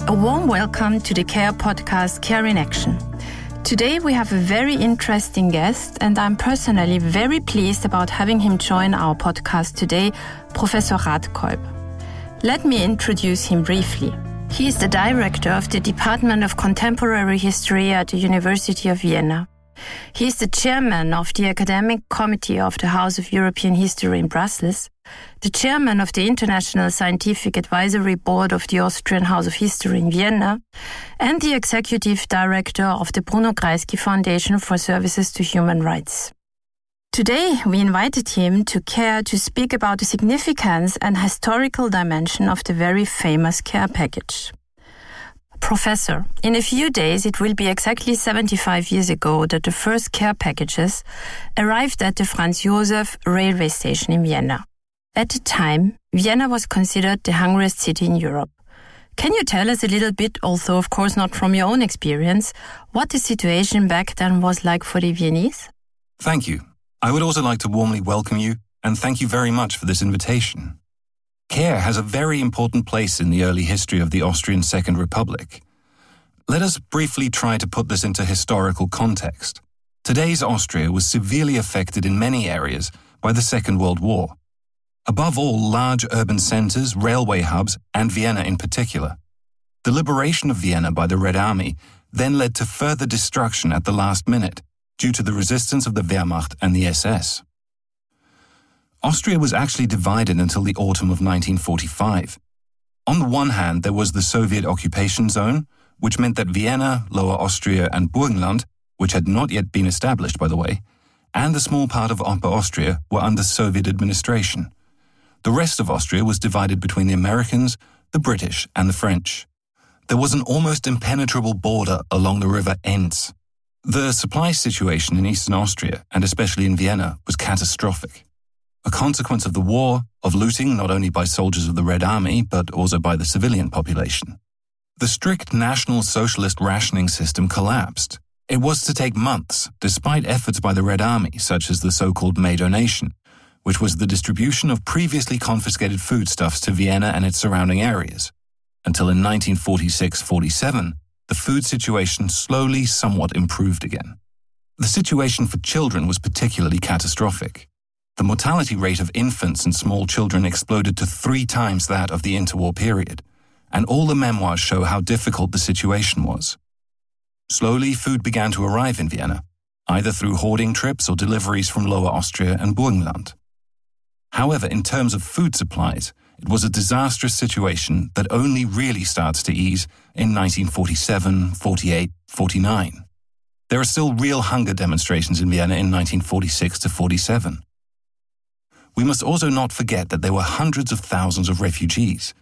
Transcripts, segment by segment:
A warm welcome to the CARE podcast, CARE in Action. Today we have a very interesting guest, and I'm personally very pleased about having him join our podcast today, Professor Rathkolb. Let me introduce him briefly. He is the director of the Department of Contemporary History at the University of Vienna. He is the chairman of the Academic Committee of the House of European History in Brussels, the chairman of the International Scientific Advisory Board of the Austrian House of History in Vienna, and the executive director of the Bruno Kreisky Foundation for Services to Human Rights. Today, we invited him to CARE to speak about the significance and historical dimension of the very famous CARE package. Professor, in a few days it will be exactly 75 years ago that the first CARE packages arrived at the Franz Josef railway station in Vienna. At the time, Vienna was considered the hungriest city in Europe. Can you tell us a little bit, although of course not from your own experience, what the situation back then was like for the Viennese? Thank you. I would also like to warmly welcome you and thank you very much for this invitation. CARE has a very important place in the early history of the Austrian Second Republic. Let us briefly try to put this into historical context. Today's Austria was severely affected in many areas by the Second World War. Above all, large urban centres, railway hubs, and Vienna in particular. The liberation of Vienna by the Red Army then led to further destruction at the last minute due to the resistance of the Wehrmacht and the SS. Austria was actually divided until the autumn of 1945. On the one hand, there was the Soviet occupation zone, which meant that Vienna, Lower Austria and Burgenland, which had not yet been established by the way, and a small part of Upper Austria were under Soviet administration. The rest of Austria was divided between the Americans, the British and the French. There was an almost impenetrable border along the river Enz. The supply situation in eastern Austria, and especially in Vienna, was catastrophic. A consequence of the war, of looting not only by soldiers of the Red Army, but also by the civilian population. The strict National Socialist rationing system collapsed. It was to take months, despite efforts by the Red Army, such as the so-called May Donation, which was the distribution of previously confiscated foodstuffs to Vienna and its surrounding areas. Until in 1946-47, the food situation slowly somewhat improved again. The situation for children was particularly catastrophic. The mortality rate of infants and small children exploded to 3 times that of the interwar period, and all the memoirs show how difficult the situation was. Slowly, food began to arrive in Vienna, either through hoarding trips or deliveries from Lower Austria and Burgenland. However, in terms of food supplies, it was a disastrous situation that only really starts to ease in 1947, 48, 49. There are still real hunger demonstrations in Vienna in 1946-47. We must also not forget that there were hundreds of thousands of refugees.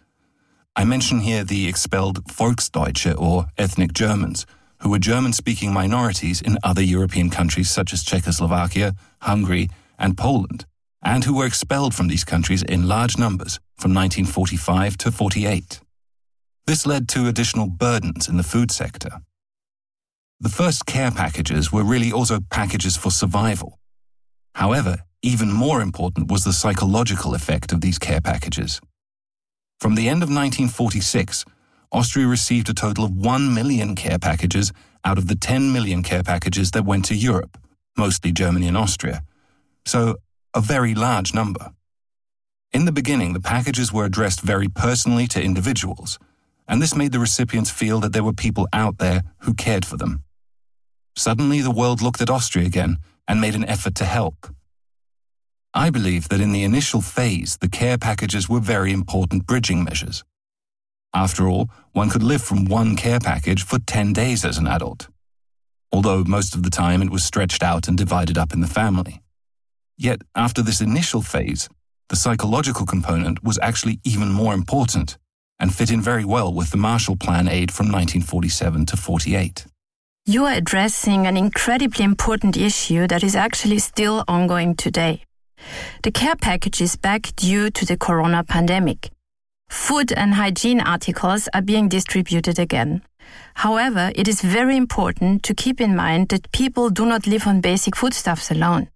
I mention here the expelled Volksdeutsche, or ethnic Germans, who were German-speaking minorities in other European countries such as Czechoslovakia, Hungary, and Poland, and who were expelled from these countries in large numbers from 1945 to 48. This led to additional burdens in the food sector. The first CARE packages were really also packages for survival. However, even more important was the psychological effect of these CARE packages. From the end of 1946, Austria received a total of 1 million CARE packages out of the 10 million CARE packages that went to Europe, mostly Germany and Austria. So, a very large number. In the beginning, the packages were addressed very personally to individuals, and this made the recipients feel that there were people out there who cared for them. Suddenly, the world looked at Austria again and made an effort to help. I believe that in the initial phase, the CARE packages were very important bridging measures. After all, one could live from one CARE package for 10 days as an adult, although most of the time it was stretched out and divided up in the family. Yet, after this initial phase, the psychological component was actually even more important and fit in very well with the Marshall Plan aid from 1947 to 48. You are addressing an incredibly important issue that is actually still ongoing today. The CARE package is back due to the corona pandemic. Food and hygiene articles are being distributed again. However, it is very important to keep in mind that people do not live on basic foodstuffs alone.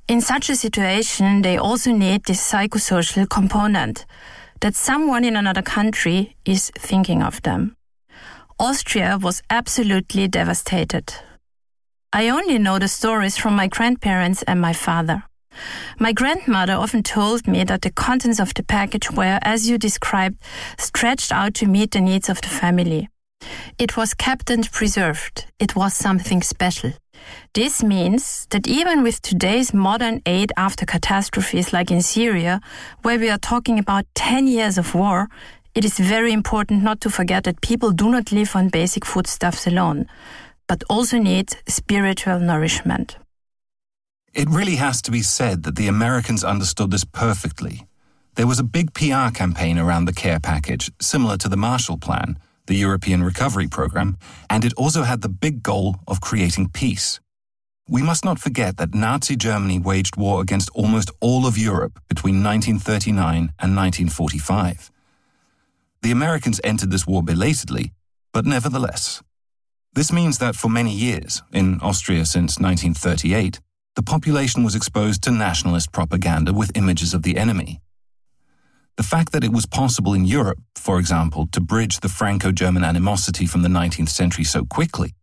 In such a situation, they also need this psychosocial component. that someone in another country is thinking of them. Austria was absolutely devastated. I only know the stories from my grandparents and my father. My grandmother often told me that the contents of the package were, as you described, stretched out to meet the needs of the family. It was kept and preserved. It was something special. This means that even with today's modern aid after catastrophes like in Syria, where we are talking about 10 years of war, it is very important not to forget that people do not live on basic foodstuffs alone, but also need spiritual nourishment. It really has to be said that the Americans understood this perfectly. There was a big PR campaign around the care package, similar to the Marshall Plan, the European Recovery Program, and it also had the big goal of creating peace. We must not forget that Nazi Germany waged war against almost all of Europe between 1939 and 1945. The Americans entered this war belatedly, but nevertheless. This means that for many years, in Austria since 1938, the population was exposed to nationalist propaganda with images of the enemy. The fact that it was possible in Europe, for example, to bridge the Franco-German animosity from the 19th century so quickly,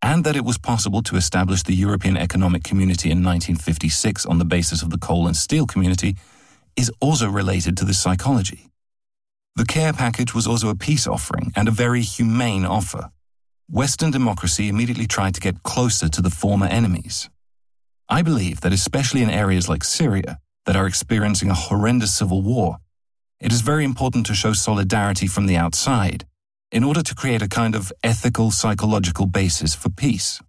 and that it was possible to establish the European Economic Community in 1956 on the basis of the coal and steel community, is also related to this psychology. The care package was also a peace offering and a very humane offer. Western democracy immediately tried to get closer to the former enemies. I believe that especially in areas like Syria, that are experiencing a horrendous civil war, it is very important to show solidarity from the outside in order to create a kind of ethical, psychological basis for peace.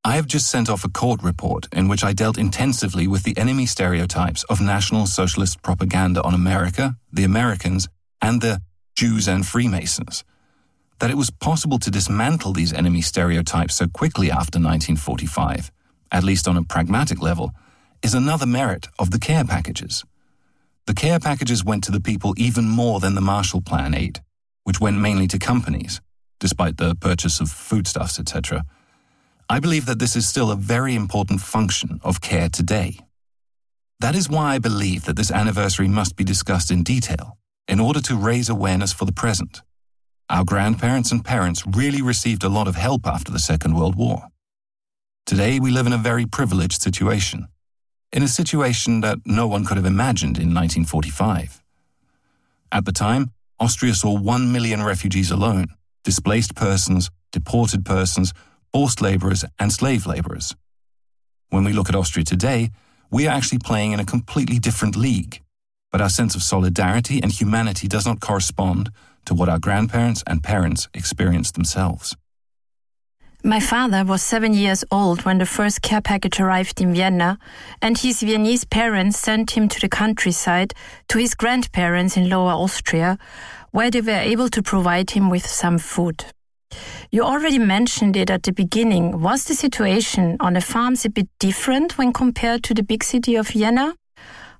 I have just sent off a court report in which I dealt intensively with the enemy stereotypes of National Socialist propaganda on America, the Americans, and the Jews and Freemasons. That it was possible to dismantle these enemy stereotypes so quickly after 1945, at least on a pragmatic level, is another merit of the care packages. The care packages went to the people even more than the Marshall Plan aid, which went mainly to companies, despite the purchase of foodstuffs, etc. I believe that this is still a very important function of care today. That is why I believe that this anniversary must be discussed in detail, in order to raise awareness for the present. Our grandparents and parents really received a lot of help after the Second World War. Today we live in a very privileged situation, in a situation that no one could have imagined in 1945. At the time, Austria saw 1 million refugees alone, displaced persons, deported persons, forced laborers, and slave laborers. When we look at Austria today, we are actually playing in a completely different league, but our sense of solidarity and humanity does not correspond to what our grandparents and parents experienced themselves. My father was 7 years old when the first care package arrived in Vienna, and his Viennese parents sent him to the countryside, to his grandparents in Lower Austria, where they were able to provide him with some food. You already mentioned it at the beginning. Was the situation on the farms a bit different when compared to the big city of Vienna?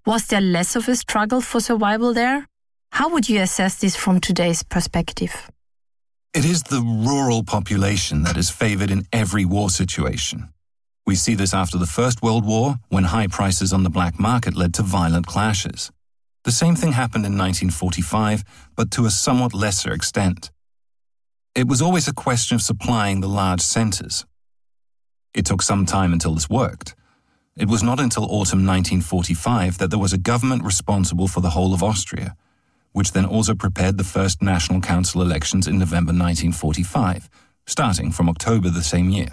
Was there less of a struggle for survival there? How would you assess this from today's perspective? It is the rural population that is favored in every war situation. We see this after the First World War, when high prices on the black market led to violent clashes. The same thing happened in 1945, but to a somewhat lesser extent. It was always a question of supplying the large centres. It took some time until this worked. It was not until autumn 1945 that there was a government responsible for the whole of Austria, which then also prepared the first National Council elections in November 1945, starting from October the same year.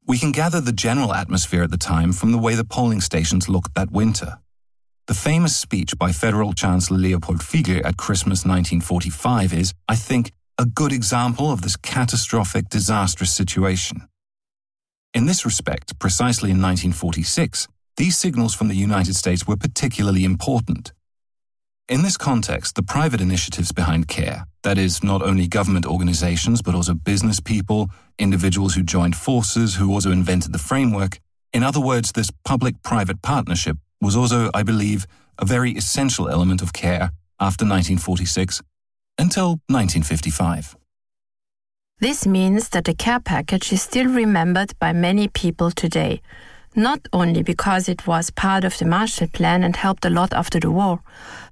We can gather the general atmosphere at the time from the way the polling stations looked that winter. The famous speech by Federal Chancellor Leopold Fiegler at Christmas 1945 is, I think, a good example of this catastrophic, disastrous situation. In this respect, precisely in 1946, these signals from the United States were particularly important. In this context, the private initiatives behind CARE, that is, not only government organizations but also business people, individuals who joined forces, who also invented the framework, in other words, this public-private partnership was also, I believe, a very essential element of CARE after 1946 until 1955. This means that the care package is still remembered by many people today. not only because it was part of the Marshall Plan and helped a lot after the war,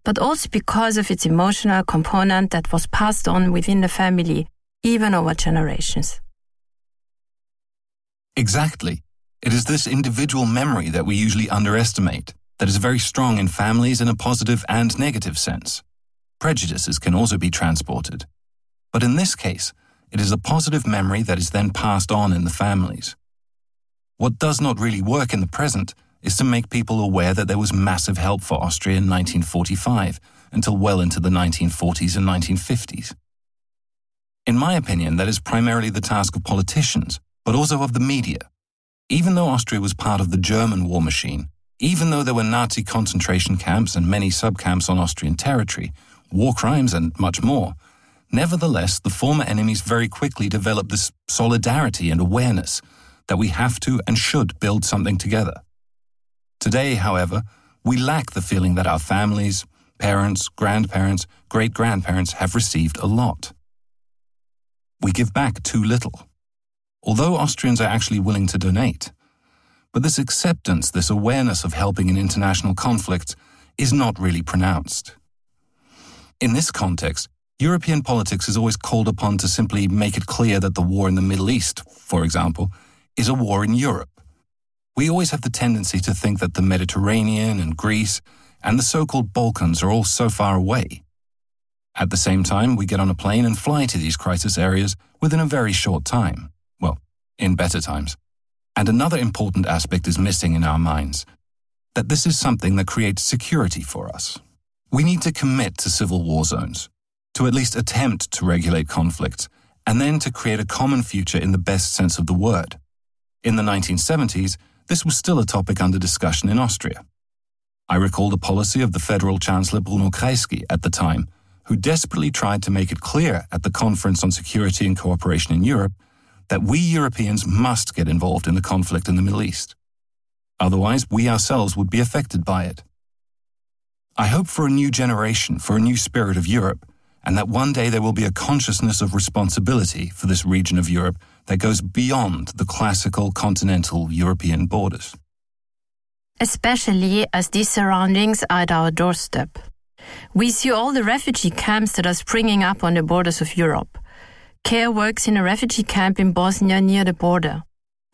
but also because of its emotional component that was passed on within the family, even over generations. Exactly. It is this individual memory that we usually underestimate, that is very strong in families in a positive and negative sense. Prejudices can also be transported. But in this case, it is a positive memory that is then passed on in the families. What does not really work in the present is to make people aware that there was massive help for Austria in 1945 until well into the 1940s and 1950s. In my opinion, that is primarily the task of politicians, but also of the media. Even though Austria was part of the German war machine, even though there were Nazi concentration camps and many subcamps on Austrian territory, war crimes and much more, nevertheless, the former enemies very quickly developed this solidarity and awareness that we have to and should build something together. Today, however, we lack the feeling that our families, parents, grandparents, great-grandparents have received a lot. We give back too little. Although Austrians are actually willing to donate, but this acceptance, this awareness of helping in international conflicts is not really pronounced. In this context, European politics is always called upon to simply make it clear that the war in the Middle East, for example, is a war in Europe. We always have the tendency to think that the Mediterranean and Greece and the so-called Balkans are all so far away. At the same time, we get on a plane and fly to these crisis areas within a very short time. Well, in better times. And another important aspect is missing in our minds, that this is something that creates security for us. We need to commit to civil war zones, to at least attempt to regulate conflicts, and then to create a common future in the best sense of the word. In the 1970s, this was still a topic under discussion in Austria. I recall the policy of the Federal Chancellor Bruno Kreisky at the time, who desperately tried to make it clear at the Conference on Security and Cooperation in Europe that we Europeans must get involved in the conflict in the Middle East. Otherwise, we ourselves would be affected by it. I hope for a new generation, for a new spirit of Europe, and that one day there will be a consciousness of responsibility for this region of Europe that goes beyond the classical continental European borders. Especially as these surroundings are at our doorstep. We see all the refugee camps that are springing up on the borders of Europe. CARE works in a refugee camp in Bosnia near the border.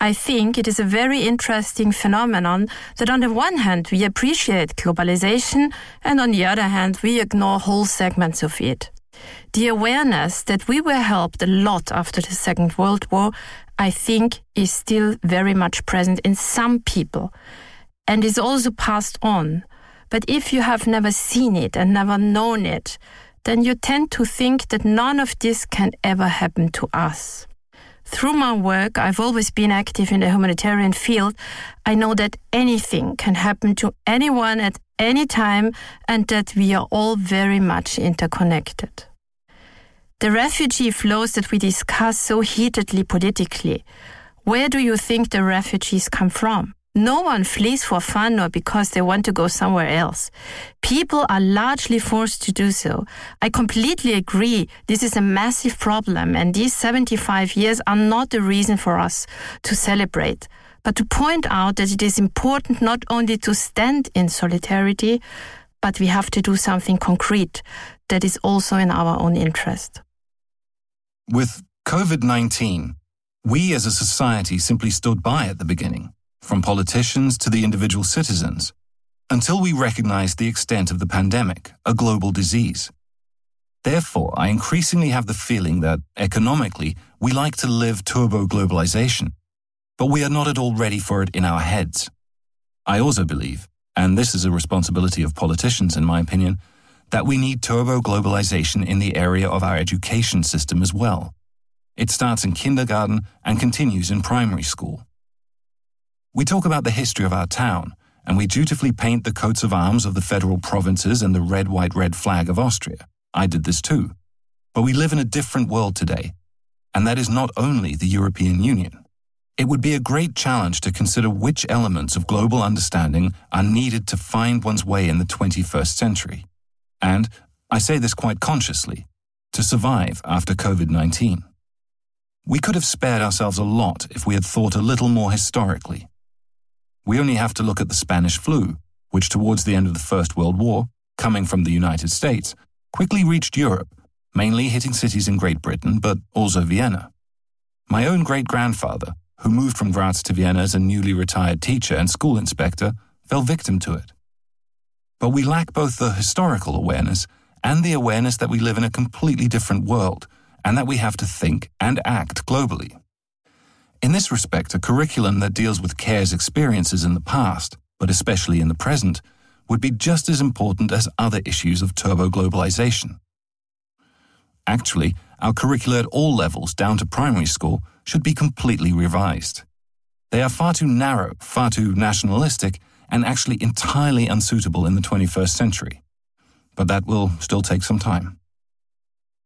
I think it is a very interesting phenomenon that on the one hand we appreciate globalization and on the other hand we ignore whole segments of it. The awareness that we were helped a lot after the Second World War, I think, is still very much present in some people and is also passed on. But if you have never seen it and never known it, then you tend to think that none of this can ever happen to us. Through my work, I've always been active in the humanitarian field. I know that anything can happen to anyone at any time and that we are all very much interconnected. The refugee flows that we discuss so heatedly politically, where do you think the refugees come from? No one flees for fun or because they want to go somewhere else. People are largely forced to do so. I completely agree. This is a massive problem, and these 75 years are not the reason for us to celebrate, but to point out that it is important not only to stand in solidarity, but we have to do something concrete that is also in our own interest. With COVID-19, we as a society simply stood by at the beginning. From politicians to the individual citizens, until we recognized the extent of the pandemic, a global disease. Therefore, I increasingly have the feeling that, economically, we like to live turbo-globalization, but we are not at all ready for it in our heads. I also believe, and this is a responsibility of politicians in my opinion, that we need turbo-globalization in the area of our education system as well. It starts in kindergarten and continues in primary school. We talk about the history of our town, and we dutifully paint the coats of arms of the federal provinces and the red, white, red flag of Austria. I did this too. But we live in a different world today, and that is not only the European Union. It would be a great challenge to consider which elements of global understanding are needed to find one's way in the 21st century. And, I say this quite consciously, to survive after COVID-19. We could have spared ourselves a lot if we had thought a little more historically. We only have to look at the Spanish flu, which towards the end of the First World War, coming from the United States, quickly reached Europe, mainly hitting cities in Great Britain, but also Vienna. My own great-grandfather, who moved from Graz to Vienna as a newly retired teacher and school inspector, fell victim to it. But we lack both the historical awareness and the awareness that we live in a completely different world and that we have to think and act globally. In this respect, a curriculum that deals with CARE's experiences in the past, but especially in the present, would be just as important as other issues of turbo-globalization. Actually, our curricula at all levels, down to primary school, should be completely revised. They are far too narrow, far too nationalistic, and actually entirely unsuitable in the 21st century. But that will still take some time.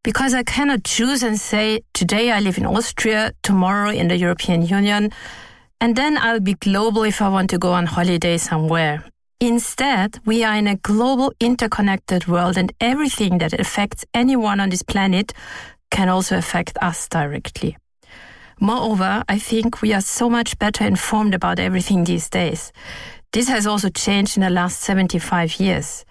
Because I cannot choose and say, today I live in Austria, tomorrow in the European Union, and then I'll be global if I want to go on holiday somewhere. Instead, we are in a global interconnected world, and everything that affects anyone on this planet can also affect us directly. Moreover, I think we are so much better informed about everything these days. This has also changed in the last 75 years.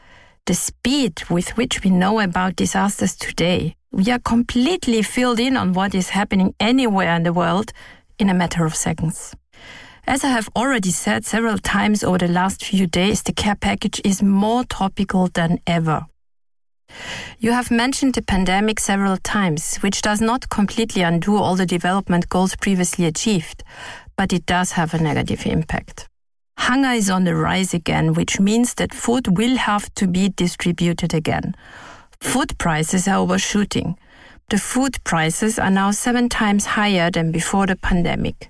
The speed with which we know about disasters today, we are completely filled in on what is happening anywhere in the world in a matter of seconds. As I have already said several times over the last few days, the care package is more topical than ever. You have mentioned the pandemic several times, which does not completely undo all the development goals previously achieved, but it does have a negative impact. Hunger is on the rise again, which means that food will have to be distributed again. Food prices are overshooting. The food prices are now 7 times higher than before the pandemic.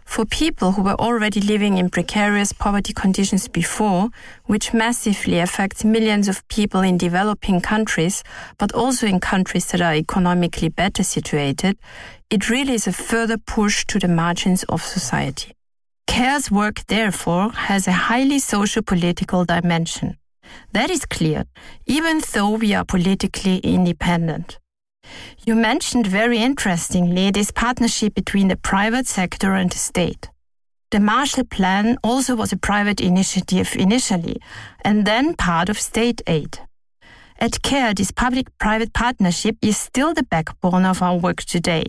For people who were already living in precarious poverty conditions before, which massively affects millions of people in developing countries, but also in countries that are economically better situated, it really is a further push to the margins of society. CARE's work, therefore, has a highly socio-political dimension. That is clear, even though we are politically independent. You mentioned very interestingly this partnership between the private sector and the state. The Marshall Plan also was a private initiative initially, and then part of state aid. At CARE, this public-private partnership is still the backbone of our work today.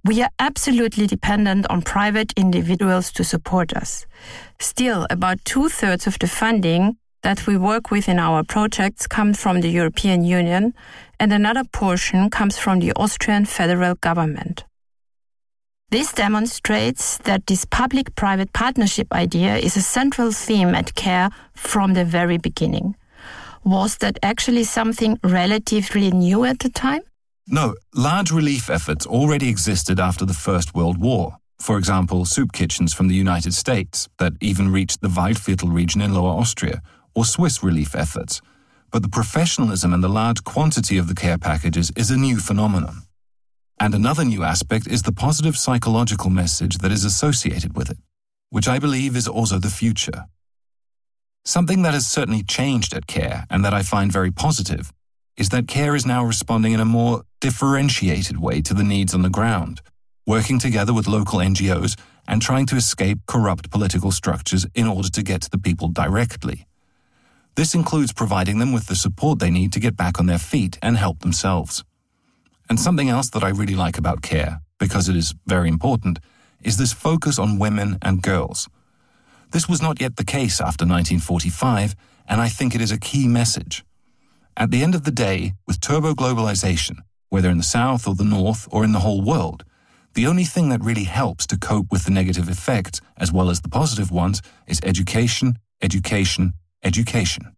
We are absolutely dependent on private individuals to support us. Still, about 2/3 of the funding that we work with in our projects comes from the European Union, and another portion comes from the Austrian federal government. This demonstrates that this public-private partnership idea is a central theme at CARE from the very beginning. Was that actually something relatively new at the time? No, large relief efforts already existed after the First World War. For example, soup kitchens from the United States that even reached the Waldviertel region in Lower Austria, or Swiss relief efforts. But the professionalism and the large quantity of the care packages is a new phenomenon. And another new aspect is the positive psychological message that is associated with it, which I believe is also the future. Something that has certainly changed at CARE and that I find very positive is that CARE is now responding in a more differentiated way to the needs on the ground, working together with local NGOs and trying to escape corrupt political structures in order to get to the people directly. This includes providing them with the support they need to get back on their feet and help themselves. And something else that I really like about CARE, because it is very important, is this focus on women and girls. This was not yet the case after 1945, and I think it is a key message. At the end of the day, with turbo-globalization, whether in the South or the North or in the whole world, the only thing that really helps to cope with the negative effects, as well as the positive ones, is education, education, education.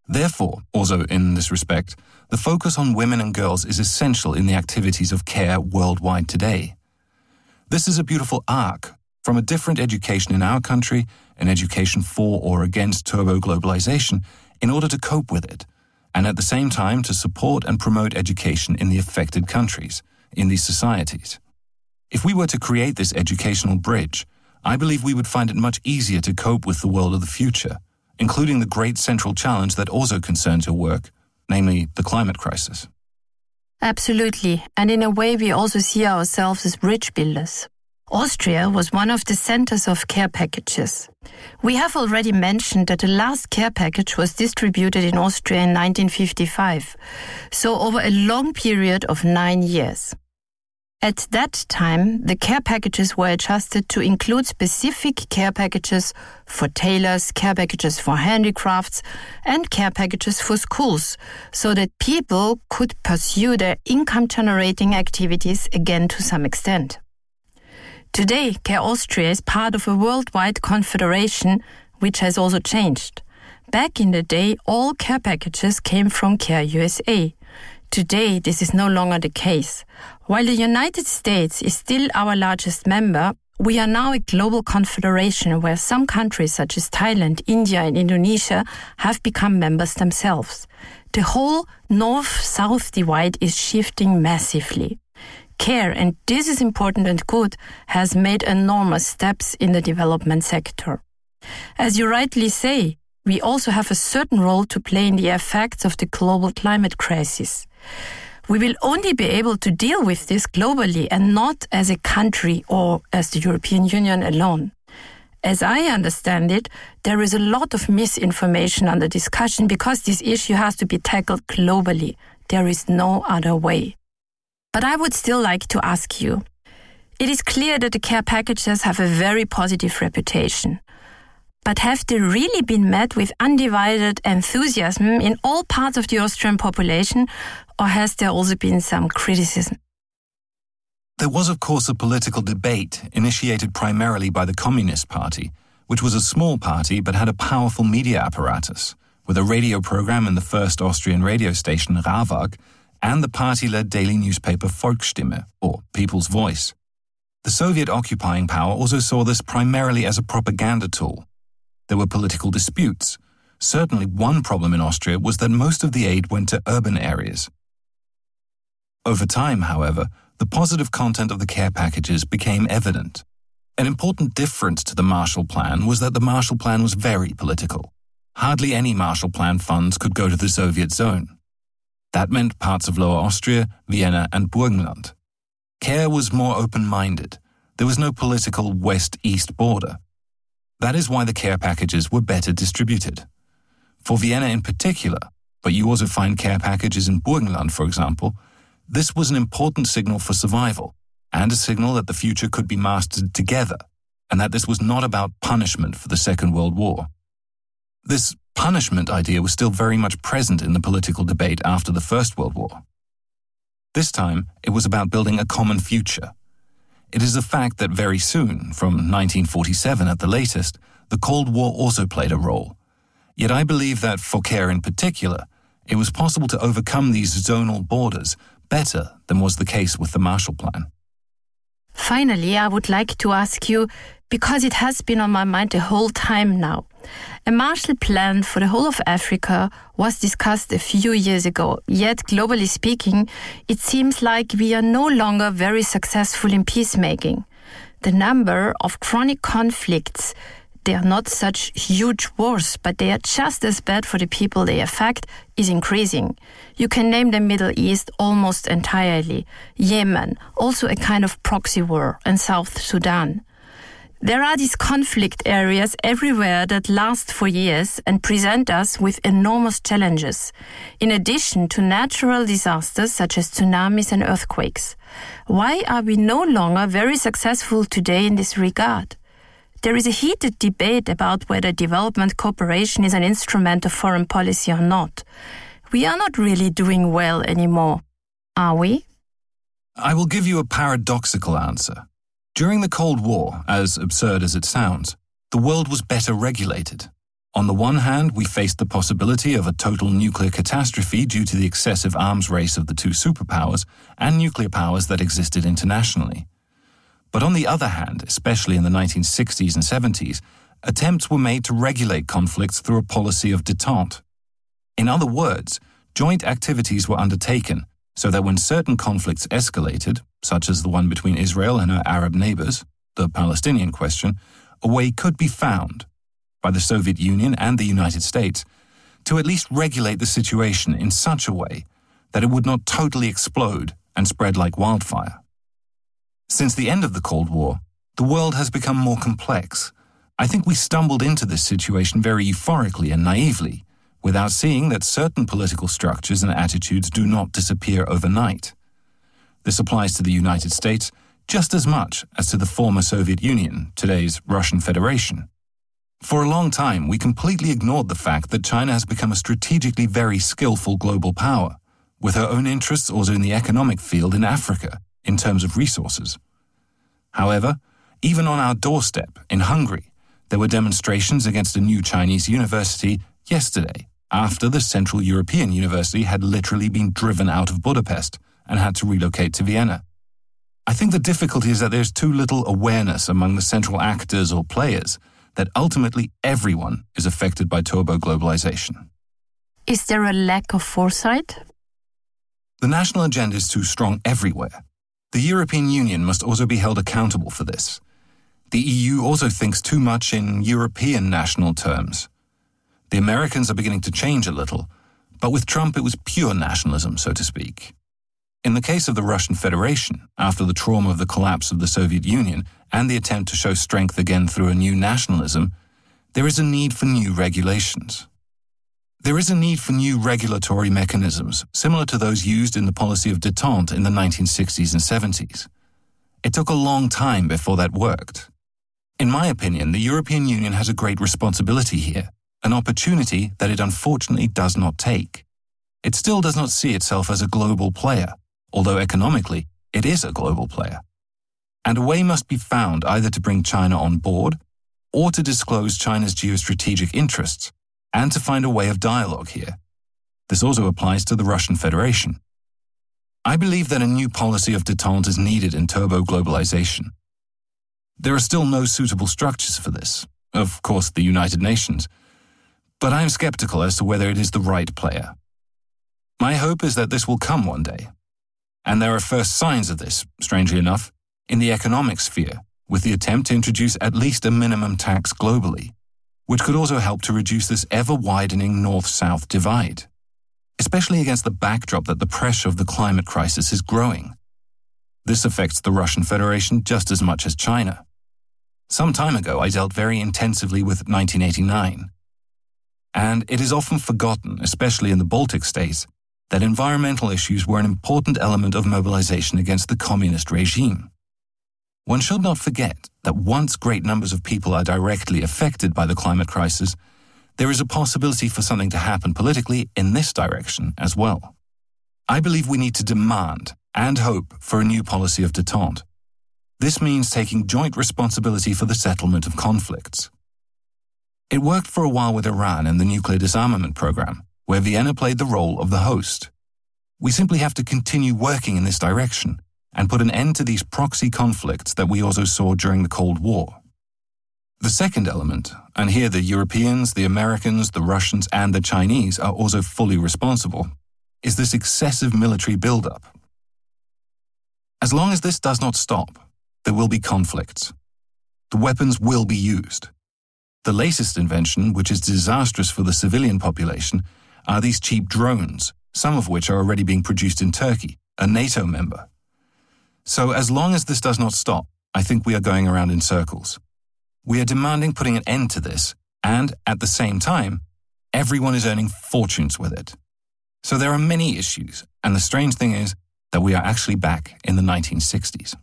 Therefore, also in this respect, the focus on women and girls is essential in the activities of CARE worldwide today. This is a beautiful arc from a different education in our country, an education for or against turbo-globalization, in order to cope with it, and at the same time to support and promote education in the affected countries, in these societies. If we were to create this educational bridge, I believe we would find it much easier to cope with the world of the future, including the great central challenge that also concerns your work, namely the climate crisis. Absolutely, and in a way we also see ourselves as bridge builders. Austria was one of the centers of care packages. We have already mentioned that the last care package was distributed in Austria in 1955, so over a long period of 9 years. At that time, the care packages were adjusted to include specific care packages for tailors, care packages for handicrafts, and care packages for schools, so that people could pursue their income-generating activities again to some extent. Today, Care Austria is part of a worldwide confederation, which has also changed. Back in the day, all care packages came from Care USA. Today, this is no longer the case. While the United States is still our largest member, we are now a global confederation where some countries such as Thailand, India, and Indonesia have become members themselves. The whole north-south divide is shifting massively. Care, and this is important and good, has made enormous steps in the development sector. As you rightly say, we also have a certain role to play in the effects of the global climate crisis. We will only be able to deal with this globally and not as a country or as the European Union alone. As I understand it, there is a lot of misinformation under discussion because this issue has to be tackled globally. There is no other way. But I would still like to ask you, it is clear that the care packages have a very positive reputation. But have they really been met with undivided enthusiasm in all parts of the Austrian population, or has there also been some criticism? There was, of course, a political debate initiated primarily by the Communist Party, which was a small party but had a powerful media apparatus, with a radio program in the first Austrian radio station Rathkolb, and the party-led daily newspaper Volksstimme, or People's Voice. The Soviet occupying power also saw this primarily as a propaganda tool. There were political disputes. Certainly one problem in Austria was that most of the aid went to urban areas. Over time, however, the positive content of the care packages became evident. An important difference to the Marshall Plan was that the Marshall Plan was very political. Hardly any Marshall Plan funds could go to the Soviet zone. That meant parts of Lower Austria, Vienna, and Burgenland. Care was more open-minded. There was no political west-east border. That is why the care packages were better distributed. For Vienna in particular, but you also find care packages in Burgenland, for example, this was an important signal for survival, and a signal that the future could be mastered together, and that this was not about punishment for the Second World War. This punishment idea was still very much present in the political debate after the First World War. This time, it was about building a common future. It is a fact that very soon, from 1947 at the latest, the Cold War also played a role. Yet I believe that, for care in particular, it was possible to overcome these zonal borders better than was the case with the Marshall Plan. Finally, I would like to ask you, because it has been on my mind the whole time now. A Marshall Plan for the whole of Africa was discussed a few years ago, yet globally speaking, it seems like we are no longer very successful in peacemaking. The number of chronic conflicts, they are not such huge wars, but they are just as bad for the people they affect, is increasing. You can name the Middle East almost entirely, Yemen, also a kind of proxy war, and South Sudan. There are these conflict areas everywhere that last for years and present us with enormous challenges, in addition to natural disasters such as tsunamis and earthquakes. Why are we no longer very successful today in this regard? There is a heated debate about whether development cooperation is an instrument of foreign policy or not. We are not really doing well anymore, are we? I will give you a paradoxical answer. During the Cold War, as absurd as it sounds, the world was better regulated. On the one hand, we faced the possibility of a total nuclear catastrophe due to the excessive arms race of the two superpowers and nuclear powers that existed internationally. But on the other hand, especially in the 1960s and 70s, attempts were made to regulate conflicts through a policy of détente. In other words, joint activities were undertaken so that when certain conflicts escalated, such as the one between Israel and her Arab neighbors, the Palestinian question, a way could be found by the Soviet Union and the United States to at least regulate the situation in such a way that it would not totally explode and spread like wildfire. Since the end of the Cold War, The world has become more complex. I think we stumbled into this situation very euphorically and naively, without seeing that certain political structures and attitudes do not disappear overnight. This applies to the United States just as much as to the former Soviet Union, today's Russian Federation. For a long time, we completely ignored the fact that China has become a strategically very skillful global power, with her own interests also in the economic field in Africa, in terms of resources. However, even on our doorstep in Hungary, there were demonstrations against a new Chinese university yesterday, after the Central European University had literally been driven out of Budapest and had to relocate to Vienna. I think the difficulty is that there's too little awareness among the central actors or players that ultimately everyone is affected by turbo-globalization. Is there a lack of foresight? The national agenda is too strong everywhere. The European Union must also be held accountable for this. The EU also thinks too much in European national terms. The Americans are beginning to change a little, but with Trump it was pure nationalism, so to speak. In the case of the Russian Federation, after the trauma of the collapse of the Soviet Union and the attempt to show strength again through a new nationalism, there is a need for new regulations. There is a need for new regulatory mechanisms, similar to those used in the policy of détente in the 1960s and 70s. It took a long time before that worked. In my opinion, the European Union has a great responsibility here, an opportunity that it unfortunately does not take. It still does not see itself as a global player, although economically it is a global player. And a way must be found either to bring China on board or to disclose China's geostrategic interests and to find a way of dialogue here. This also applies to the Russian Federation. I believe that a new policy of détente is needed in turbo-globalization. There are still no suitable structures for this, of course the United Nations, but I am skeptical as to whether it is the right player. My hope is that this will come one day. And there are first signs of this, strangely enough, in the economic sphere, with the attempt to introduce at least a minimum tax globally, which could also help to reduce this ever-widening north-south divide, especially against the backdrop that the pressure of the climate crisis is growing. This affects the Russian Federation just as much as China. Some time ago, I dealt very intensively with 1989. And it is often forgotten, especially in the Baltic states, that environmental issues were an important element of mobilization against the communist regime. One should not forget that once great numbers of people are directly affected by the climate crisis, there is a possibility for something to happen politically in this direction as well. I believe we need to demand and hope for a new policy of détente. This means taking joint responsibility for the settlement of conflicts. It worked for a while with Iran and the nuclear disarmament program, where Vienna played the role of the host. We simply have to continue working in this direction and put an end to these proxy conflicts that we also saw during the Cold War. The second element, and here the Europeans, the Americans, the Russians, and the Chinese are also fully responsible, is this excessive military buildup. As long as this does not stop, there will be conflicts. The weapons will be used. The latest invention, which is disastrous for the civilian population, are these cheap drones, some of which are already being produced in Turkey, a NATO member. So as long as this does not stop, I think we are going around in circles. We are demanding putting an end to this, and at the same time, everyone is earning fortunes with it. So there are many issues, and the strange thing is that we are actually back in the 1960s.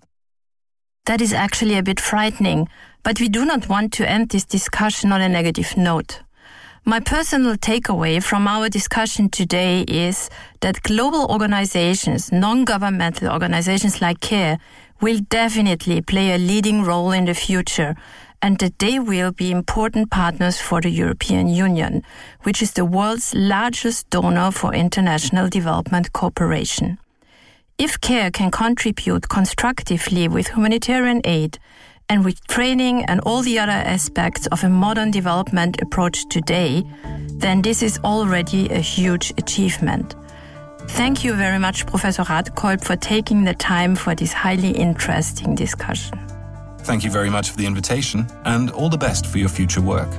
That is actually a bit frightening, but we do not want to end this discussion on a negative note. My personal takeaway from our discussion today is that global organizations, non-governmental organizations like CARE, will definitely play a leading role in the future, and that they will be important partners for the European Union, which is the world's largest donor for international development cooperation. If CARE can contribute constructively with humanitarian aid and with training and all the other aspects of a modern development approach today, then this is already a huge achievement. Thank you very much, Professor Rathkolb, for taking the time for this highly interesting discussion. Thank you very much for the invitation, and all the best for your future work.